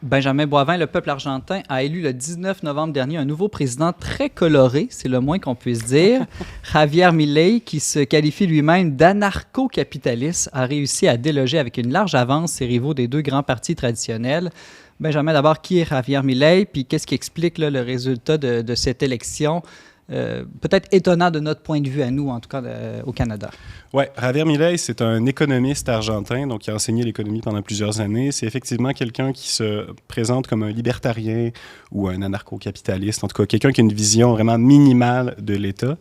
Benjamin Boivin, le peuple argentin a élu le 19 novembre dernier un nouveau président très coloré, c'est le moins qu'on puisse dire. Javier Milei, qui se qualifie lui-même d'anarcho-capitaliste, a réussi à déloger avec une large avance ses rivaux des deux grands partis traditionnels. Benjamin, d'abord, qui est Javier Milei, puis qu'est-ce qui explique là, le résultat de cette élection? Peut-être étonnant de notre point de vue à nous, en tout cas au Canada. Oui, Javier Milei, c'est un économiste argentin, donc qui a enseigné l'économie pendant plusieurs années. C'est effectivement quelqu'un qui se présente comme un libertarien ou un anarcho-capitaliste, en tout cas quelqu'un qui a une vision vraiment minimale de l'État.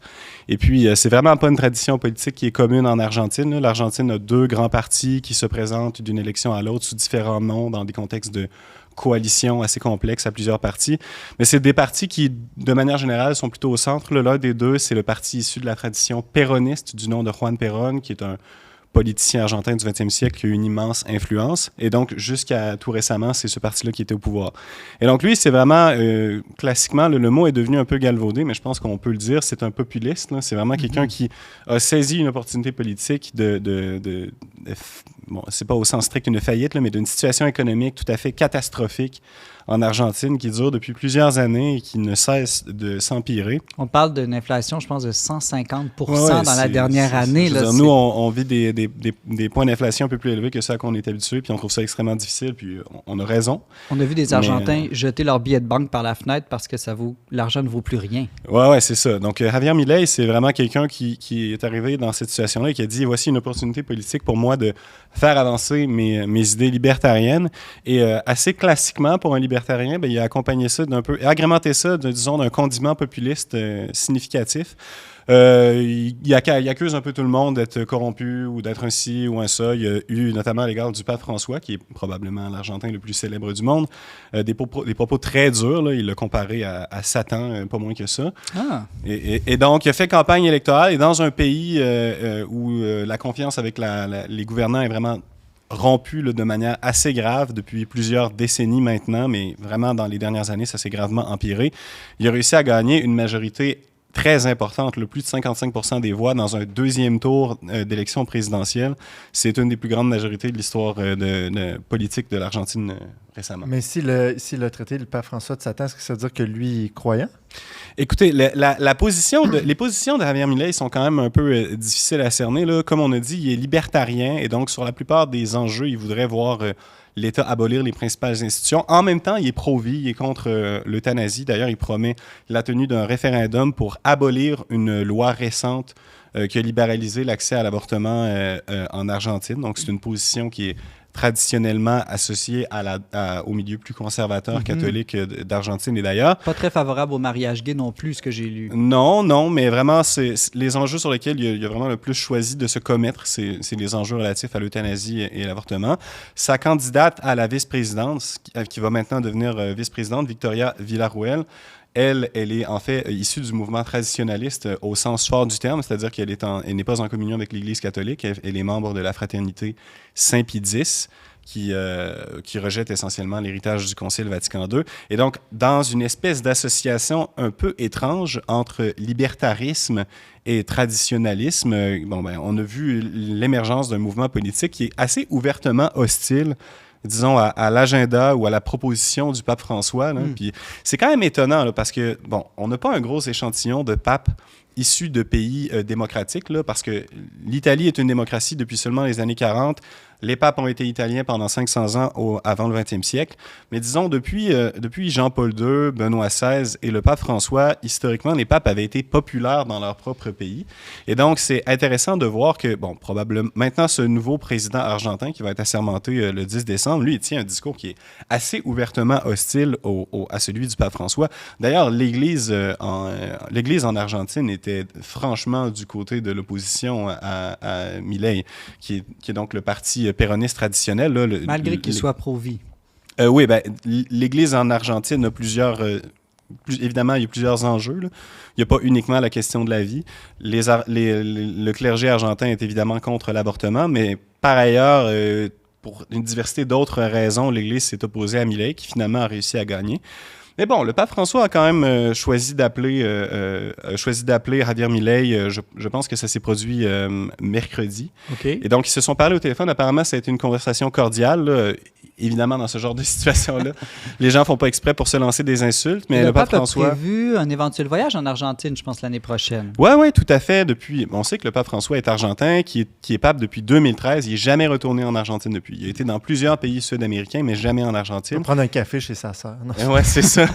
Et puis, c'est vraiment pas une tradition politique qui est commune en Argentine, là. L'Argentine a deux grands partis qui se présentent d'une élection à l'autre sous différents noms dans des contextes de coalition assez complexe à plusieurs partis. Mais c'est des partis qui, de manière générale, sont plutôt au centre. L'un des deux, c'est le parti issu de la tradition péroniste du nom de Juan Perón, qui est un politicien argentin du 20e siècle qui a eu une immense influence. Et donc, jusqu'à tout récemment, c'est ce parti-là qui était au pouvoir. Et donc, lui, c'est vraiment, classiquement, le mot est devenu un peu galvaudé, mais je pense qu'on peut le dire, c'est un populiste, là. C'est vraiment quelqu'un qui a saisi une opportunité politique bon, c'est pas au sens strict une faillite, là, mais d'une situation économique tout à fait catastrophique en Argentine qui dure depuis plusieurs années et qui ne cesse de s'empirer. On parle d'une inflation, je pense, de 150 dans la dernière année. Là, nous, on vit des points d'inflation un peu plus élevés que ceux à quoi on est habitué, puis on trouve ça extrêmement difficile, puis on a raison. On a vu des Argentins jeter leurs billets de banque par la fenêtre parce que l'argent ne vaut plus rien. Oui, c'est ça. Donc, Javier Milei, c'est vraiment quelqu'un qui est arrivé dans cette situation-là et qui a dit, voici une opportunité politique pour moi de faire avancer mes idées libertariennes. Et assez classiquement, pour un libertarien, il a accompagné ça agrémenté ça, disons, d'un condiment populiste significatif. Il accuse un peu tout le monde d'être corrompu ou d'être un ci ou un ça. Il y a eu, notamment à l'égard du pape François, qui est probablement l'Argentin le plus célèbre du monde, des propos très durs. Là. Il l'a comparé à Satan, pas moins que ça. Ah. Et donc, il a fait campagne électorale. Et dans un pays où la confiance avec les gouvernants est vraiment rompue de manière assez grave depuis plusieurs décennies maintenant, mais vraiment dans les dernières années, ça s'est gravement empiré. Il a réussi à gagner une majorité très importante, le plus de 55% des voix dans un deuxième tour d'élection présidentielle. C'est une des plus grandes majorités de l'histoire politique de l'Argentine récemment. Mais s'il a traité le pape François de Satan, est-ce que ça veut dire que lui est croyant? Écoutez, les positions de Javier Milei sont quand même un peu difficiles à cerner, là. Comme on a dit, il est libertarien et donc sur la plupart des enjeux, il voudrait voir l'État abolir les principales institutions. En même temps, il est pro-vie, il est contre l'euthanasie. D'ailleurs, il promet la tenue d'un référendum pour abolir une loi récente qui a libéralisé l'accès à l'avortement en Argentine. Donc, c'est une position qui est traditionnellement associée au milieu plus conservateur catholique d'Argentine et d'ailleurs. Pas très favorable au mariage gay non plus, ce que j'ai lu. Non, mais vraiment, c'est les enjeux sur lesquels il a vraiment le plus choisi de se commettre, c'est les enjeux relatifs à l'euthanasie et l'avortement. Sa candidate à la vice-présidence, qui va maintenant devenir vice-présidente, Victoria Villarruel, elle est en fait issue du mouvement traditionnaliste au sens fort du terme, c'est-à-dire qu'elle n'est pas en communion avec l'Église catholique, elle est membre de la fraternité Saint-Pie X, qui rejette essentiellement l'héritage du Concile Vatican II. Et donc, dans une espèce d'association un peu étrange entre libertarisme et traditionnalisme, on a vu l'émergence d'un mouvement politique qui est assez ouvertement hostile, disons, à l'agenda ou à la proposition du pape François. Là. Puis c'est quand même étonnant là, parce que, on n'a pas un gros échantillon de papes issus de pays démocratiques, là, parce que l'Italie est une démocratie depuis seulement les années 40. Les papes ont été italiens pendant 500 ans avant le 20e siècle. Mais disons, depuis Jean-Paul II, Benoît XVI et le pape François, historiquement, les papes avaient été populaires dans leur propre pays. Et donc, c'est intéressant de voir que, probablement, maintenant, ce nouveau président argentin qui va être assermenté le 10 décembre, lui, il tient un discours qui est assez ouvertement hostile à celui du pape François. D'ailleurs, l'Église en Argentine était franchement du côté de l'opposition à Milei, qui est donc le parti péroniste traditionnel. Là, malgré qu'il soit pro-vie. Oui, l'Église en Argentine a évidemment, il y a plusieurs enjeux. Là. Il n'y a pas uniquement la question de la vie. Le clergé argentin est évidemment contre l'avortement, mais par ailleurs, pour une diversité d'autres raisons, l'Église s'est opposée à Milei, qui finalement a réussi à gagner. Mais le pape François a quand même choisi d'appeler Javier Milei. Je pense que ça s'est produit mercredi. Okay. Et donc, ils se sont parlé au téléphone. Apparemment, ça a été une conversation cordiale. Là. évidemment, dans ce genre de situation-là, les gens font pas exprès pour se lancer des insultes, mais Le le pape pape a François... prévu un éventuel voyage en Argentine, je pense, l'année prochaine. Oui, tout à fait. On sait que le pape François est argentin, qui est pape depuis 2013. Il n'est jamais retourné en Argentine depuis. Il a été dans plusieurs pays sud-américains, mais jamais en Argentine. Pour prendre un café chez sa sœur. Oui, c'est ça.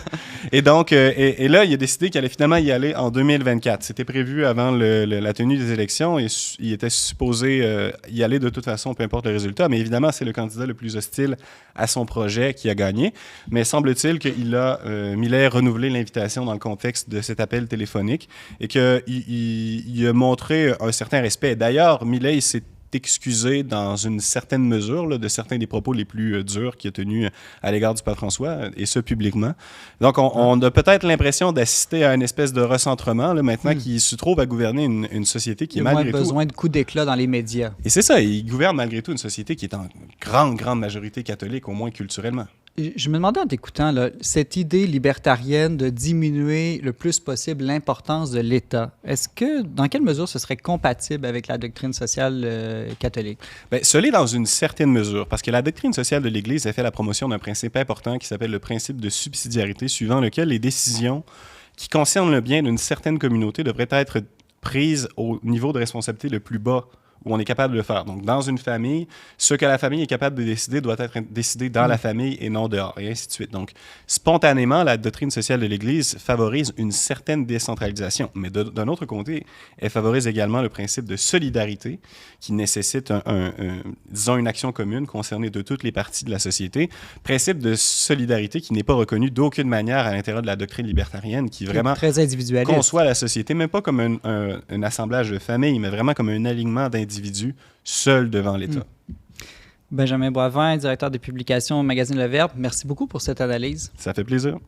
Et donc, et là, il a décidé qu'il allait finalement y aller en 2024. C'était prévu avant la tenue des élections et il était supposé y aller de toute façon, peu importe le résultat. Mais évidemment, c'est le candidat le plus hostile à son projet qui a gagné. Mais semble-t-il qu'il a, Milei, renouvelé l'invitation dans le contexte de cet appel téléphonique et qu'il a montré un certain respect. D'ailleurs, Milei s'est excusé dans une certaine mesure là, de certains des propos les plus durs qu'il a tenus à l'égard du pape François, et ce publiquement. Donc, on a peut-être l'impression d'assister à une espèce de recentrement, là, maintenant qu'il se trouve à gouverner une société qui est malgré tout... Il y a moins besoin de coups d'éclat dans les médias. Et c'est ça, il gouverne malgré tout une société qui est en grande majorité catholique, au moins culturellement. Je me demandais en t'écoutant, là, cette idée libertarienne de diminuer le plus possible l'importance de l'État, dans quelle mesure ce serait compatible avec la doctrine sociale catholique? Bien, ce l'est dans une certaine mesure, parce que la doctrine sociale de l'Église a fait la promotion d'un principe important qui s'appelle le principe de subsidiarité, suivant lequel les décisions qui concernent le bien d'une certaine communauté devraient être prises au niveau de responsabilité le plus bas où on est capable de le faire. Donc, dans une famille, ce que la famille est capable de décider doit être décidé dans la famille et non dehors, et ainsi de suite. Donc, spontanément, la doctrine sociale de l'Église favorise une certaine décentralisation. Mais d'un autre côté, elle favorise également le principe de solidarité qui nécessite, disons, une action commune concernée de toutes les parties de la société. Principe de solidarité qui n'est pas reconnu d'aucune manière à l'intérieur de la doctrine libertarienne, qui vraiment très individualiste, conçoit la société, même pas comme un assemblage de familles, mais vraiment comme un alignement d'individus seuls devant l'État. Benjamin Boivin, directeur de publication au magazine Le Verbe, merci beaucoup pour cette analyse. Ça fait plaisir.